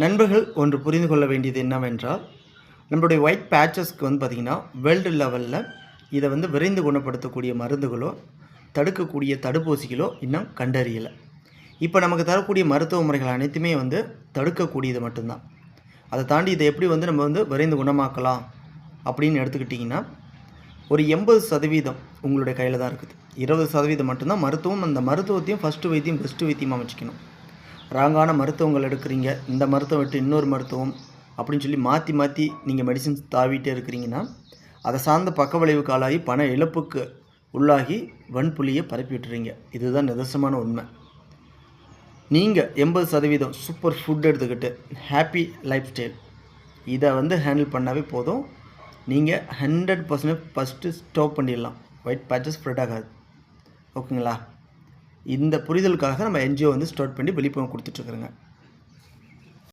நண்பர்கள் ஒன்று புரிந்து கொள்ள வேண்டியது என்னவென்றால், நம்மளுடைய ஒயிட் பேட்சஸ்க்கு பார்த்திங்கன்னா வேர்ல்டு லெவலில் இதை விரைந்து குணப்படுத்தக்கூடிய மருந்துகளோ, தடுக்கக்கூடிய தடுப்பூசிகளோ இன்னும் கண்டறியலை. இப்போ நமக்கு தரக்கூடிய மருத்துவ முறைகள் அனைத்துமே தடுக்கக்கூடியது மட்டும்தான். அதை தாண்டி இதை எப்படி நம்ம விரைந்து குணமாக்கலாம் அப்படின்னு எடுத்துக்கிட்டிங்கன்னா, ஒரு 80% உங்களுடைய கையில் தான் இருக்குது. 20% மட்டும்தான் மருத்துவம். அந்த மருத்துவத்தையும் ஃபஸ்ட்டு வைத்தியம் பெஸ்ட்டு வைத்தியமாக வச்சுக்கணும். ராங்கான மருத்துவங்கள் எடுக்கிறீங்க, இந்த மருத்துவம் விட்டு இன்னொரு மருத்துவம் அப்படின்னு சொல்லி மாற்றி மாற்றி நீங்கள் மெடிசின்ஸ் தாவிட்டே இருக்கிறீங்கன்னா, அதை சார்ந்த பக்க விளைவுக்கு ஆளாகி பண இழப்புக்கு உள்ளாகி வன்புலியை பரப்பி விட்டுறீங்க. இதுதான் நிதர்சனமான உண்மை. நீங்கள் 80% சூப்பர் ஃபுட் எடுத்துக்கிட்டு ஹாப்பி லைஃப் ஸ்டைல் இதை ஹேண்டில் பண்ணாவே போதும். நீங்கள் 100% ஃபஸ்ட்டு ஸ்டாப் பண்ணிடலாம். ஒயிட் பேட்சஸ் ஸ்ப்ரெட் ஆகாது. ஓகேங்களா? இந்த புரிதலுக்காக நம்ம என்ஜிஓ ஸ்டார்ட் பண்ணி விழிப்புணர்வு கொடுத்துட்ருக்குறோங்க.